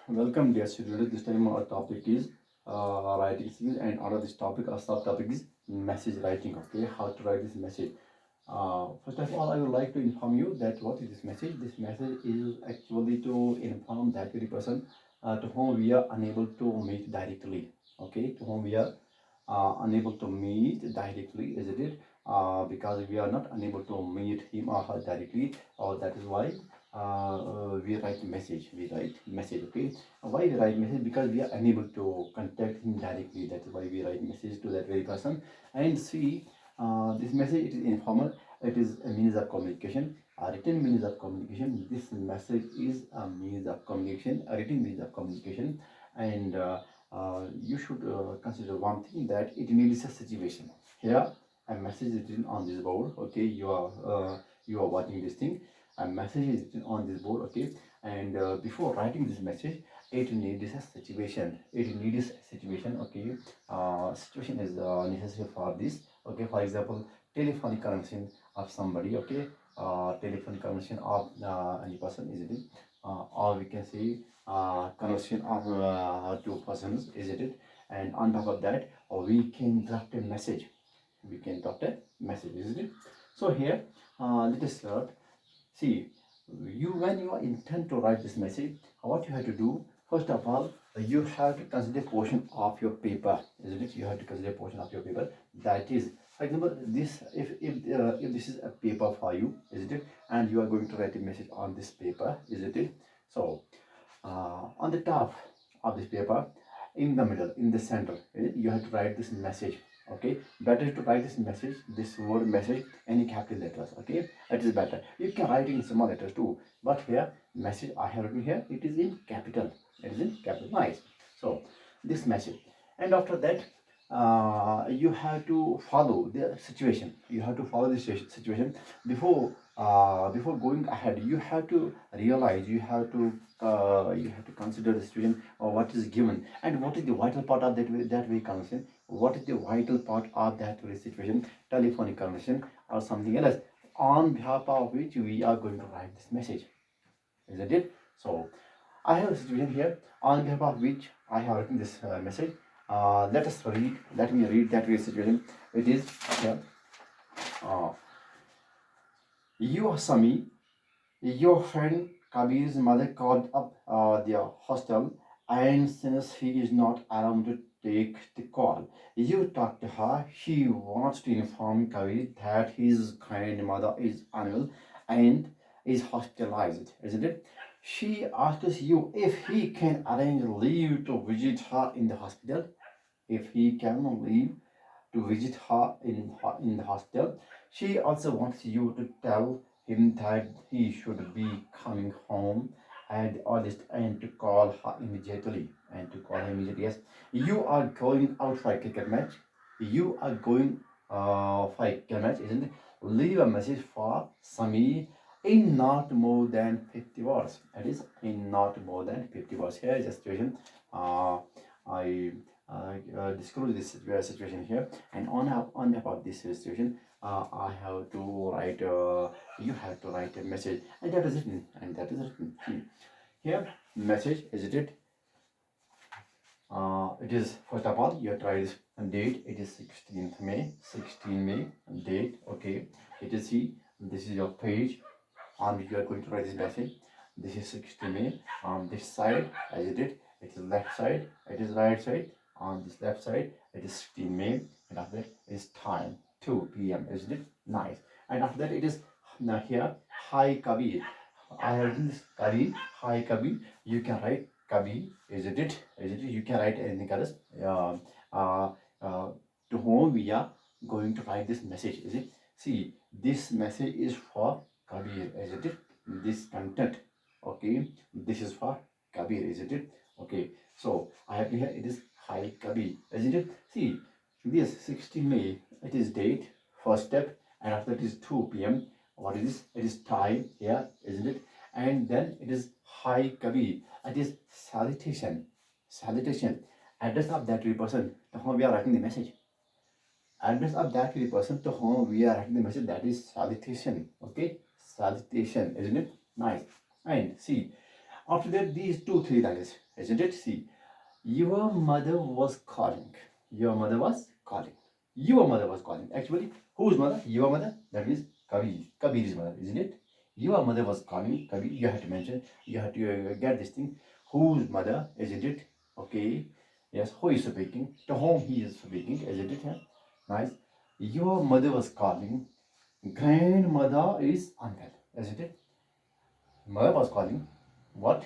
Welcome, dear students. This time our topic is writing skills, and out of this topic, our subtopic is message writing. Okay, how to write this message. First of all, I would like to inform you that what is this message? This message is actually to inform that very person to whom we are unable to meet directly. Okay, to whom we are unable to meet directly, isn't it? Because we are not unable to meet him or her directly, or that is why we write message. We write message. Okay, why we write message? Because we are unable to contact him directly. That is why we write message to that very person. And see, this message, it is informal. It is a means of communication. A written means of communication. This message is a means of communication. A written means of communication, and you should consider one thing, that it needs a situation. Here, a message is written on this board. Okay, you are watching this thing. A message is written on this board. Okay, and before writing this message, it needs a situation. It needs a situation. Okay, situation is necessary for this. Okay, for example, telephonic connection of somebody. Okay, telephonic connection of any person, is it? Or we can say connection of two persons, is it? And on top of that, we can draft a message. We can draft a message, is it? So here, let us start. See, when you are intent to write this message, what you have to do, first of all, you have to consider portion of your paper, isn't it? You have to consider portion of your paper. That is, for example, this if this is a paper for you, isn't it? And you are going to write a message on this paper, isn't it? So on the top of this paper, in the middle, in the center, you have to write this message. Okay, better to write this message, this word message, any capital letters. Okay, it is better. You can write in small letters too, but here message I have written here, it is in capital. It is in capital. Nice. So this message, and after that, you have to follow the situation. You have to follow the situation before going ahead. You have to realize, you have to consider the situation, or what is given, and what is the vital part of that way conversation. What is the vital part of that very situation, telephonic conversation or something else, on behalf of which we are going to write this message, isn't it? So I have a situation here on behalf of which I have written this message. Let me read that very situation. It is here. Uh, you, Sami, your friend Kabir's mother called up their hostel, and since he is not around to take the call, you talk to her. She wants to inform Kabir that his grandmother is unwell and is hospitalized, isn't it? She asks you if he can arrange leave to visit her in the hospital. If he can leave to visit her in the hospital. She also wants you to tell him that he should be coming home at the earliest, and to call her immediately. Yes, you are going out for a cricket match. You are going for a cricket match, isn't it? Leave a message for Sami in not more than 50 words. That is, in not more than 50 words. Here is a situation. I disclose this situation here, and on about this situation, I have to write. You have to write a message, and that is written. Here. Message, is it? It is, first of all, you have to write this date. It is 16th May. 16 May date. Okay. It is, see, this is your page on which you are going to write this message. This is 16 May. On this side, as it is left side. It is right side. On this left side, it is 16 May. And after that, it is time 2 p.m. Isn't it? Nice. And after that, it is now here. Hi Kabir. I have written this Kabir. Hi Kabir. You can write Kabir. Isn't it? Isn't it? You can write anything else. Uh, uh, to whom we are going to write this message. Is it? See, this message is for Kabir, isn't it? This content, okay, this is for Kabir, isn't it? Okay, so I have here, it is Hi Kabir, isn't it? See, this 16 May, it is date, first step, and after it is 2 p.m. What is this? It is time here, isn't it? And then it is Hi Kabir, it is salutation, salutation, address of that person to whom we are writing the message. Address of that very person to whom we are writing the message, that is salutation. Okay, salutation, isn't it? Nice. And see, after that, these two, three lines, isn't it? See, your mother was calling. Your mother was calling. Your mother was calling. Actually, whose mother? Your mother. That means Kabir. Kabir's mother, isn't it? Your mother was calling. Kabir. You have to mention. You have to get this thing. Whose mother? Isn't it? Okay. Yes. Who is speaking? To whom he is speaking? Isn't it? Yeah? Nice. Your mother was calling. Grandmother is unwell. Isn't it? Mother was calling. What?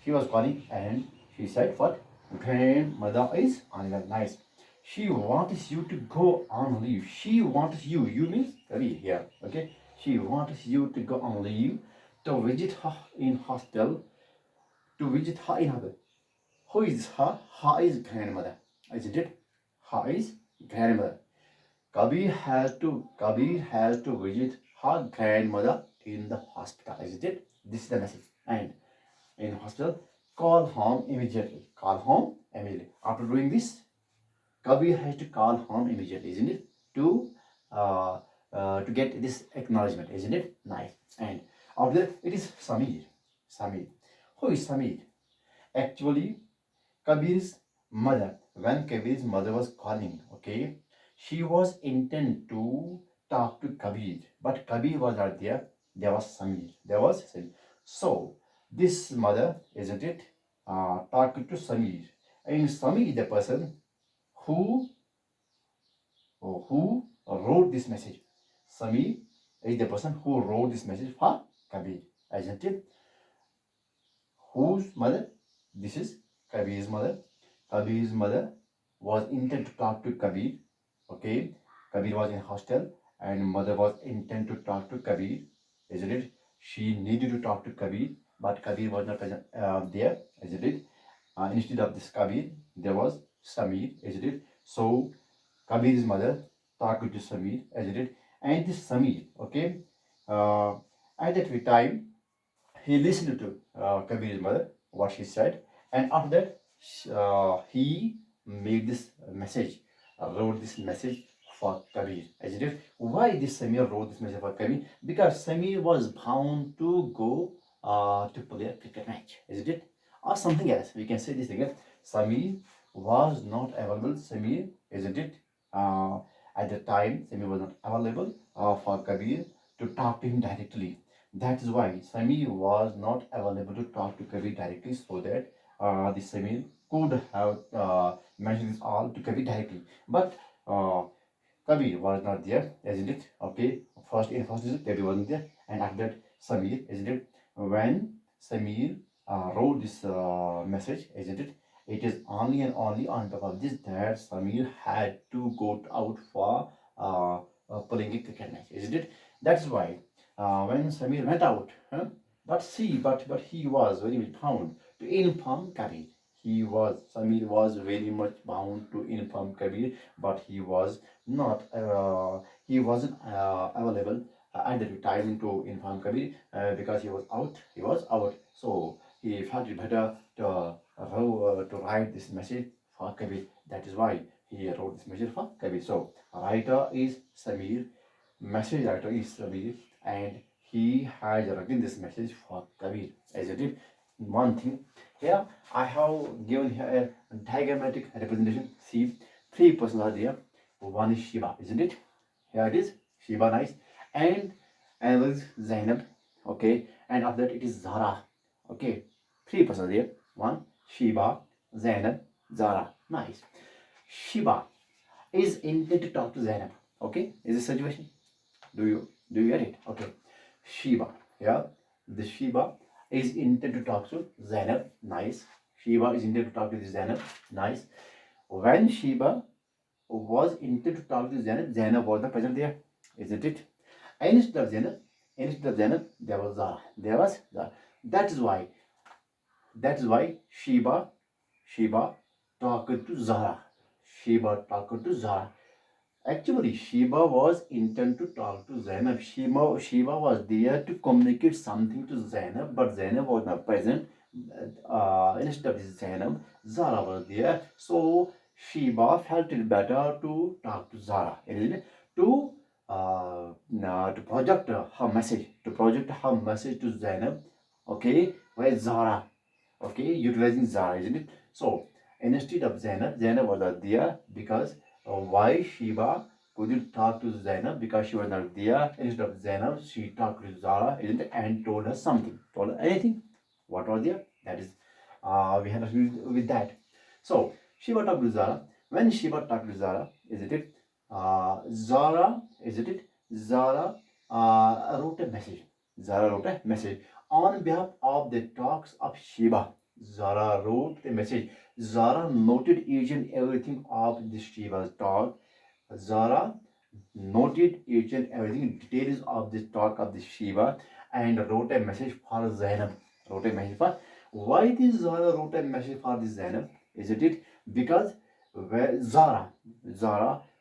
She was calling and she said, what? Grandmother is unwell. Nice. She wants you to go on leave. She wants you. You means Ravi here. Okay. She wants you to go on leave to visit her in hospital. To visit her in hospital. Who is her? Her is grandmother. Isn't it? Her is grandmother. Kabir has to visit her grandmother in the hospital. Isn't it? This is the message. And in hospital, call home immediately. Call home immediately. After doing this, Kabir has to call home immediately, isn't it? Uh, to get this acknowledgement, isn't it? Nice. And after that, it is Samir. Samir. Who is Samir? Actually, Kabir's mother. When Kabir's mother was calling, okay, she was intent to talk to Kabir, but Kabir was not there. There was Samir. There was Samir. So this mother, isn't it, talking to Samir, and Samir is the person who who wrote this message. Samir is the person who wrote this message for Kabir, isn't it? Whose mother? This is Kabir's mother. Kabir's mother was intent to talk to Kabir. Okay, Kabir was in hostel and mother was intent to talk to Kabir. Isn't it? She needed to talk to Kabir, but Kabir was not present there. Isn't it? Instead of this Kabir, there was Samir. Isn't it? So Kabir's mother talked to Samir. Isn't it? And this Samir, okay, uh, at that time he listened to Kabir's mother, what she said, and after that, he made this message, wrote this message for Kabir. As it is, why this Samir wrote this message for Kabir? Because Samir was bound to go to play a cricket match, isn't it? Or something else. We can say this again. Samir was not available. Samir, isn't it? Uh, at the time, Samir was not available for Kabir to talk to him directly. That is why Samir was not available to talk to Kabir directly, so that the Samir could have mentioned this all to Kabir directly. But Kabir was not there, isn't it? Okay, first is Kabir wasn't there, and after that Samir, isn't it? When Samir wrote this message, isn't it? It is only and only on top of this that Samir had to go out for playing a cricket match, isn't it? That's why when Samir went out, but he was very much bound to inform Kabir. Samir was very much bound to inform Kabir, but he wasn't available at the time to inform Kabir because he was out. He was out, so he felt it better to write this message for Kabir. That is why he wrote this message for Kabir. So writer is Samir, message writer is Samir, and he has written this message for Kabir. As it is, one thing here, I have given here a diagrammatic representation. See, three persons are there. One is Shiva, isn't it? Here it is, Shiva, nice. And another is Zainab, okay. And after that, it is Zara, okay. Three persons there. One, Shiva, Zainab, Zara, nice. Shiva is intended to talk to Zainab, okay. Is this situation? Do you get it? Okay. Shiva, yeah. The Shiva is intended to talk to Zainab, nice. Shiva is intended to talk to Zainab, nice. When Shiva was intended to talk to Zainab, Zainab was the present there, isn't it? Instead of Zainab, there was Zara. There was Zara. That is why Shiva talked to Zara. Shiva talked to Zara. Actually, Shiva was intent to talk to Zainab. Shiva was there to communicate something to Zainab, but Zainab was not present. Instead of Zainab, Zara was there. So Shiva felt it better to talk to Zara, isn't it? To project her message, to Zainab Okay, where's Zara? Okay, utilizing Zara, isn't it? So instead of Zainab, Zainab was not there because why Shiva couldn't talk to Zainab because she was not there. Instead of Zainab, she talked to Zara, isn't it? And told her something, told her anything. What was there? That is, we have to do with that. So Shiva talked to Zara. When Shiva talked to Zara, isn't it? Zara, isn't it? Zara wrote a message. Zara wrote a message on behalf of the talks of Shiva. Zara wrote a message. Zara noted each and everything of the Shiva's talk. Zara noted each and everything, details of the talk of the Shiva, and wrote a message for Zainab. Wrote a message for. Why this Zara wrote a message for this Zainab? Isn't it? Because Zara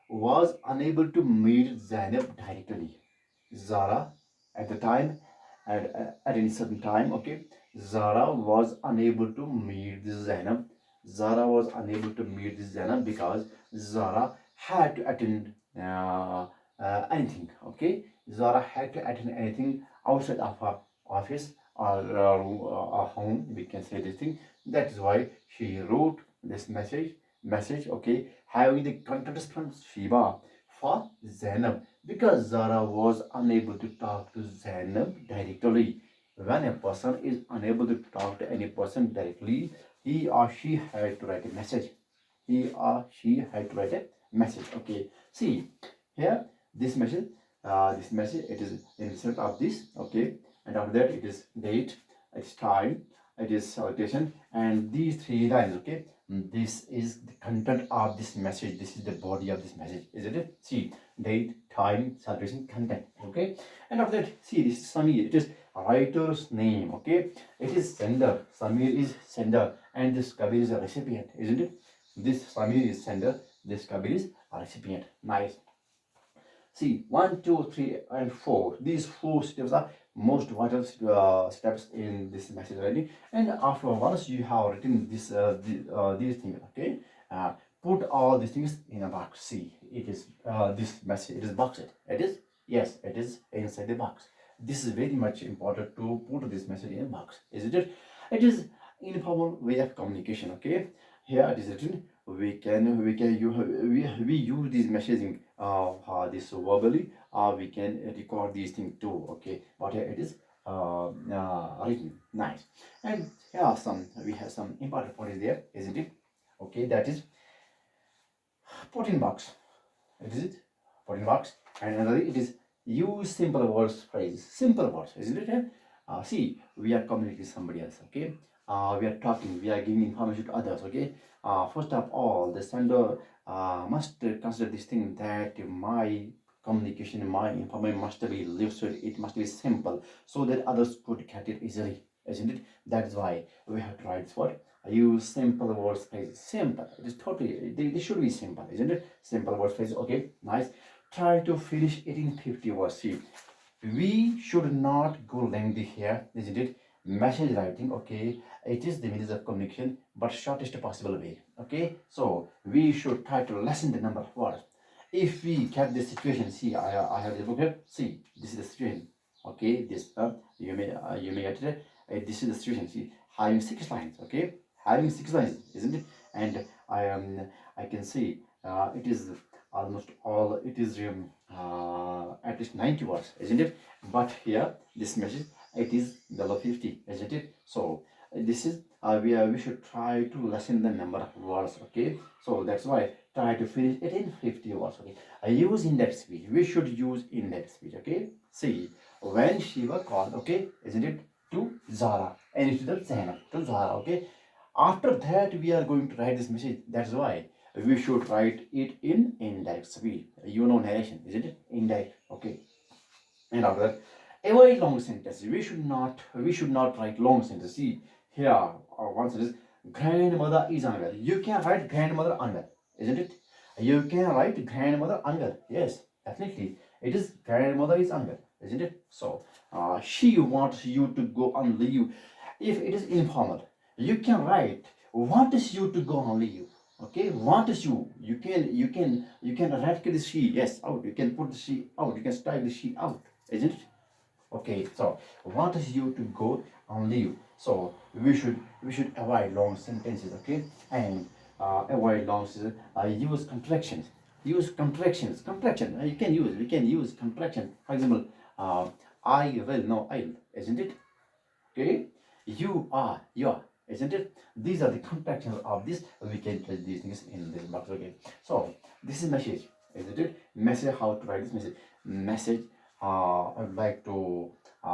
was unable to meet Zainab directly. Zara at the time, at any certain time, okay, Zara was unable to meet this Zainab. Zara was unable to meet this Zainab because Zara had to attend anything, okay. Zara had to attend anything outside of her office or home, we can say this thing. That is why she wrote this message, okay, having the context from Shiva for Zainab, because Zara was unable to talk to Zainab directly. When a person is unable to talk to any person directly, he or she had to write a message. He or she had to write a message. Okay. See here, this message, it is instead of this. Okay, and after that it is date, it's time, it is salutation, and these three lines. Okay, this is the content of this message. This is the body of this message, isn't it? See, date, time, salutation, content. Okay, and after that, see, this is Samir. It is writer's name. Okay, it is sender. Samir is sender, and this Kabir is a recipient, isn't it? This Samir is sender. This Kabir is a recipient. Nice. See, 1, 2, 3, and 4. These 4 steps are most vital steps in this message writing. And after once you have written these things, okay, put all these things in a box. See, it is this message. It is boxed. It is, yes, it is inside the box. This is very much important to put this message in a box, isn't it? It is informal way of communication. Okay, here it is written. We use this messaging this verbally, we can record these things too. Okay, but here it is written. Nice. And here we have some important points there, isn't it? Okay, that is put in box. It is it put in box. And another, it is use simple words phrase. Simple words, isn't it? See, we are communicating with somebody else. Okay, we are talking, we are giving information to others. Okay, first of all, the sender must consider this thing that my communication, my information must be lucid, it must be simple, so that others could get it easily, isn't it? That is why we have tried this word. I use simple words phrase. Simple. It is totally. They should be simple, isn't it? Simple words phrase. Okay, nice. Try to finish it in 50 words. See, we should not go lengthy here, isn't it? Message writing, okay, it is the means of communication, but shortest possible way. Okay, so we should try to lessen the number of words. If we kept this situation, see, I have the book here. See, this is the situation. Okay, this you may get it. This is the situation. See, having 6 lines. Okay, having 6 lines, isn't it? And I can see it is almost all. It is at least 90 words, isn't it? But here, this message, it is below 50, isn't it? So this is we should try to lessen the number of words. Okay, so that's why try to finish it in 50 words. Okay, I use index speech. We should use index speech. Okay, see, when Shiva called, okay, isn't it, to Zara, and it's the Zainab to Zara. Okay, after that we are going to write this message. That's why we should write it in indirect speech. You know narration, isn't it? Indirect. Okay, and after that, avoid long sentences. We should not write long sentences. See here, one sentence: grandmother is unwell. You can write grandmother unwell, isn't it? You can write grandmother unwell. Yes, definitely. It is grandmother is unwell, isn't it? So she wants you to go on leave. If it is informal, you can write wants you to go on leave. Okay, wants you. You can eradicate the she, yes, out. You can put the she out. You can strike the she out, isn't it? Okay, so wants you to go on leave. So we should avoid long sentences, okay, and avoid long sentences. Use contractions. Use contractions. Contraction. You can use. We can use contraction. For example, uh, I will. No, I'll. Isn't it? Okay. You are. You are. Isn't it? These are the contractions of this. We can place these things in this box. Okay. So this is message. Isn't it? Message. How to write this message? Message. I would like to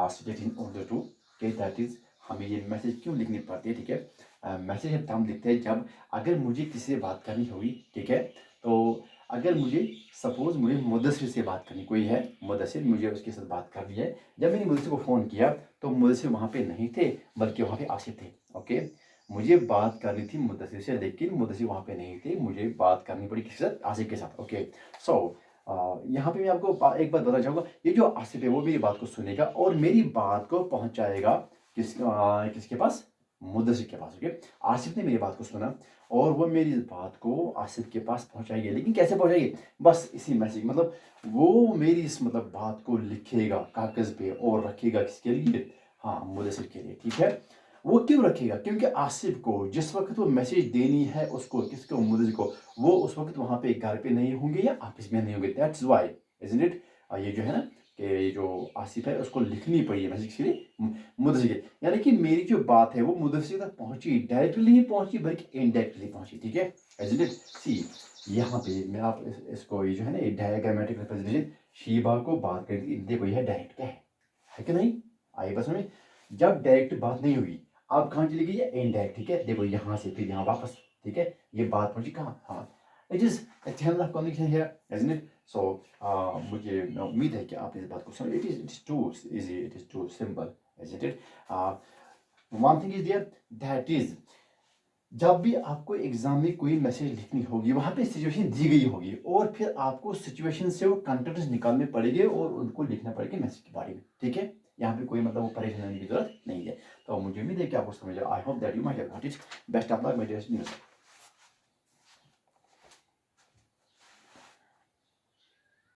state in order to okay, that is हमें ये message क्यों लिखनी पड़ती है, ठीक है। Message हम लिखते हैं जब अगर मुझे किसी से बात करनी होगी, ठीक है। तो अगर मुझे सपोज मुझे मुदस्सिर से बात करनी, कोई है मुदस्सिर, मुझे उसके साथ बात करनी है। जब मैंने मुदस्सिर को फ़ोन किया तो मुदस्सिर वहाँ पे नहीं थे, बल्कि वहाँ पे आसिफ थे। ओके, मुझे बात करनी थी मुदस्सिर से, लेकिन मुदस्सिर वहाँ पे नहीं थे, मुझे बात करनी पड़ी किसके साथ, आसिफ के साथ। ओके, सो यहाँ पे मैं आपको एक बात बताना चाहूँगा, ये जो आसिफ है वो मेरी बात को सुनेगा और मेरी बात को पहुँचाएगा किसके पास, मुदस्सिर के पास। ओके, आसिफ ने मेरी बात को सुना और वो मेरी बात को आसिफ के पास पहुँचाएगी, लेकिन कैसे पहुँचाएगी, बस इसी मैसेज, मतलब वो मेरी इस मतलब बात को लिखेगा कागज़ पे और रखेगा किसके लिए, हाँ मुदस्सिर के लिए, ठीक है। वो क्यों रखेगा, क्योंकि आसिफ को जिस वक्त वो मैसेज देनी है उसको, किसको, मुदस्सिर को, वो उस वक्त वहाँ पे घर पे नहीं होंगे या ऑफिस में नहीं होंगे। दैट्स वाई, इजंट इट, ये जो है ना कि ये जो आसिफ है उसको लिखनी पड़ी है मैसेज के लिए मुदस्सिर के, यानी कि मेरी जो बात है वो मुदस्सिर तक पहुंची, डायरेक्टली नहीं पहुंची बल्कि इनडायरेक्टली पहुंची, ठीक है। इजंट इट, सी यहाँ पे मैं आप इसको ये जो है ना, ये डायग्रामेटिक रिप्रेजेंटेशन, शीबा को बात करती, देखो यह डायरेक्ट क्या है कि नहीं, आई बस में। जब डायरेक्ट बात नहीं हुई, आप कहाँ चली गई है, इनडायरेक्ट, ठीक है। देखो यहाँ से फिर यहाँ वापस, ठीक है, ये बात पहुंची कहाँ, हाँ, it is a channel of communication here, isn't it? So मुझे उम्मीद है कि आप इस बात को समझ, it is too easy, it is too simple, isn't it? One thing is there, that is जब भी आपको एग्जाम में कोई मैसेज लिखनी होगी, वहां पे सिचुएशन दी गई होगी और फिर आपको सिचुएशन से वो कंटेंट्स निकालने पड़ेंगे और उनको लिखना पड़ेगा मैसेज के बारे में, ठीक है। यहाँ पे कोई मतलब वो परेशान होने की जरूरत नहीं है। तो मुझे उम्मीद है कि आपको समझ आई hope that you might have got it. Best of luck my dear students.